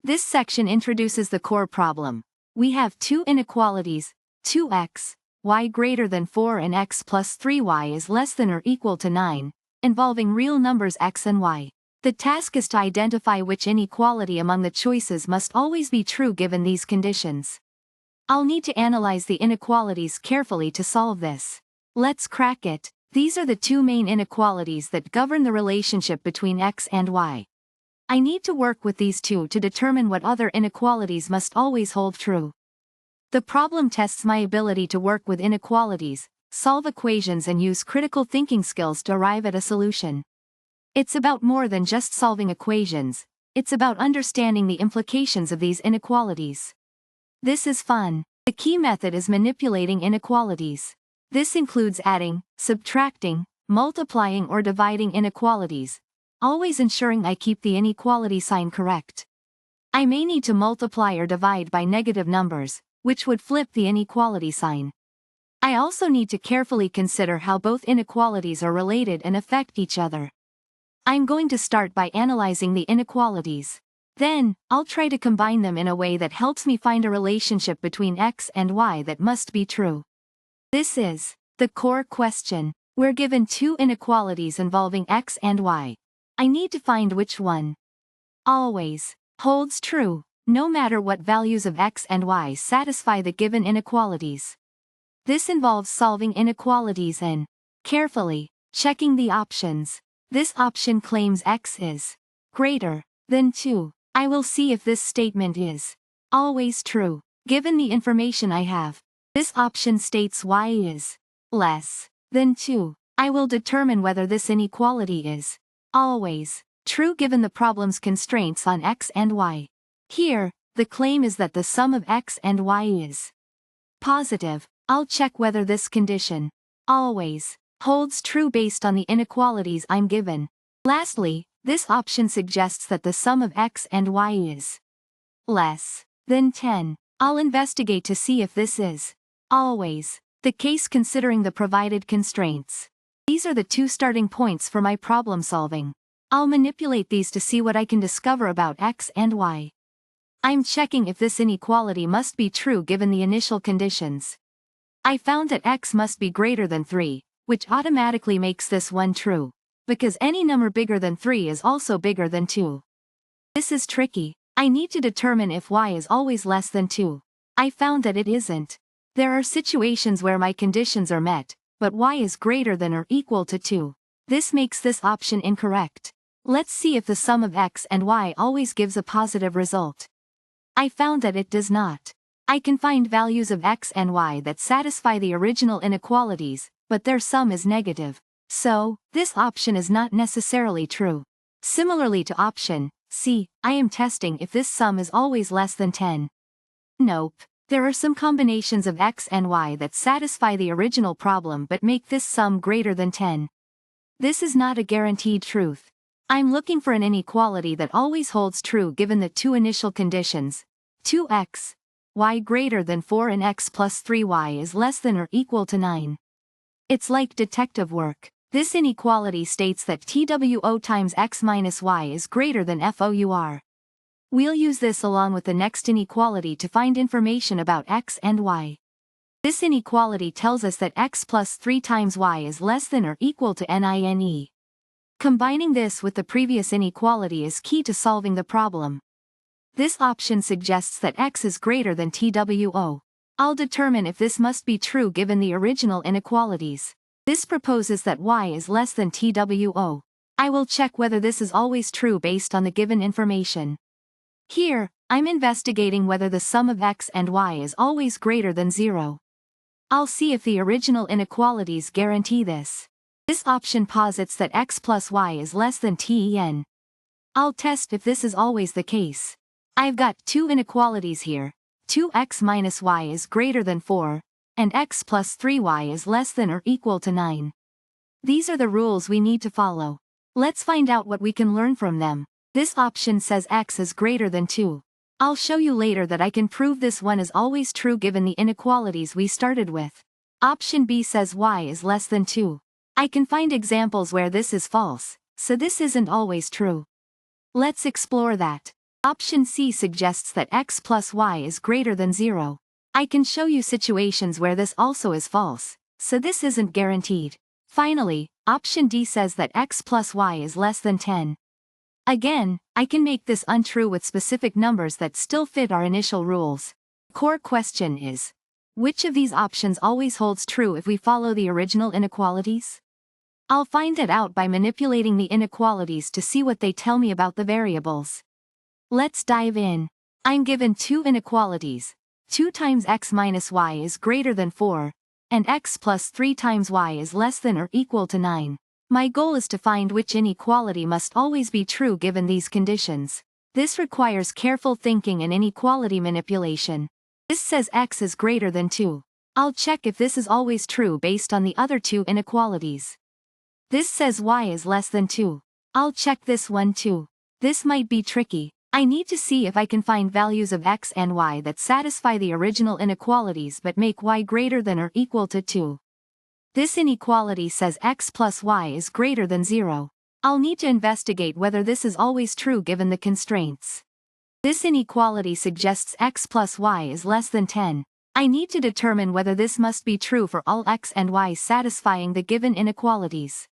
This section introduces the core problem. We have two inequalities, 2x, y greater than 4 and x plus 3y is less than or equal to 9, involving real numbers x and y. The task is to identify which inequality among the choices must always be true given these conditions. I'll need to analyze the inequalities carefully to solve this. Let's crack it. These are the two main inequalities that govern the relationship between x and y. I need to work with these two to determine what other inequalities must always hold true. The problem tests my ability to work with inequalities, solve equations and use critical thinking skills to arrive at a solution. It's about more than just solving equations, it's about understanding the implications of these inequalities. This is fun. The key method is manipulating inequalities. This includes adding, subtracting, multiplying or dividing inequalities, always ensuring I keep the inequality sign correct. I may need to multiply or divide by negative numbers, which would flip the inequality sign. I also need to carefully consider how both inequalities are related and affect each other. I'm going to start by analyzing the inequalities. Then, I'll try to combine them in a way that helps me find a relationship between x and y that must be true. This is the core question. We're given two inequalities involving x and y. I need to find which one always holds true, no matter what values of x and y satisfy the given inequalities. This involves solving inequalities and carefully checking the options. This option claims x is greater than 2. I will see if this statement is always true, given the information I have. This option states y is less than 2. I will determine whether this inequality is always true given the problem's constraints on x and y. Here, the claim is that the sum of x and y is positive. I'll check whether this condition always holds true based on the inequalities I'm given. Lastly, this option suggests that the sum of x and y is less than 10. I'll investigate to see if this is always the case considering the provided constraints. These are the two starting points for my problem solving. I'll manipulate these to see what I can discover about x and y. I'm checking if this inequality must be true given the initial conditions. I found that x must be greater than 3, which automatically makes this one true, because any number bigger than 3 is also bigger than 2. This is tricky. I need to determine if y is always less than 2. I found that it isn't. There are situations where my conditions are met, but y is greater than or equal to 2. This makes this option incorrect. Let's see if the sum of x and y always gives a positive result. I found that it does not. I can find values of x and y that satisfy the original inequalities, but their sum is negative. So, this option is not necessarily true. Similarly to option C, I am testing if this sum is always less than 10. Nope. There are some combinations of x and y that satisfy the original problem but make this sum greater than 10. This is not a guaranteed truth. I'm looking for an inequality that always holds true given the two initial conditions, 2x, y greater than 4 and x plus 3y is less than or equal to 9. It's like detective work. This inequality states that TWO times x minus y is greater than FOUR. We'll use this along with the next inequality to find information about x and y. This inequality tells us that x plus 3 times y is less than or equal to NINE. Combining this with the previous inequality is key to solving the problem. This option suggests that x is greater than TWO. I'll determine if this must be true given the original inequalities. This proposes that y is less than TWO. I will check whether this is always true based on the given information. Here, I'm investigating whether the sum of x and y is always greater than 0. I'll see if the original inequalities guarantee this. This option posits that x plus y is less than TEN. I'll test if this is always the case. I've got two inequalities here. 2x minus y is greater than 4, and x plus 3y is less than or equal to 9. These are the rules we need to follow. Let's find out what we can learn from them. This option says x is greater than 2. I'll show you later that I can prove this one is always true given the inequalities we started with. Option B says y is less than 2. I can find examples where this is false, so this isn't always true. Let's explore that. Option C suggests that x plus y is greater than 0. I can show you situations where this also is false, so this isn't guaranteed. Finally, option D says that x plus y is less than 10. Again, I can make this untrue with specific numbers that still fit our initial rules. Core question is, which of these options always holds true if we follow the original inequalities? I'll find it out by manipulating the inequalities to see what they tell me about the variables. Let's dive in. I'm given two inequalities. 2 times x minus y is greater than 4, and x plus 3 times y is less than or equal to 9. My goal is to find which inequality must always be true given these conditions. This requires careful thinking and inequality manipulation. This says x is greater than 2. I'll check if this is always true based on the other two inequalities. This says y is less than 2. I'll check this one too. This might be tricky. I need to see if I can find values of x and y that satisfy the original inequalities but make y greater than or equal to 2. This inequality says x plus y is greater than 0. I'll need to investigate whether this is always true given the constraints. This inequality suggests x plus y is less than 10. I need to determine whether this must be true for all x and y satisfying the given inequalities.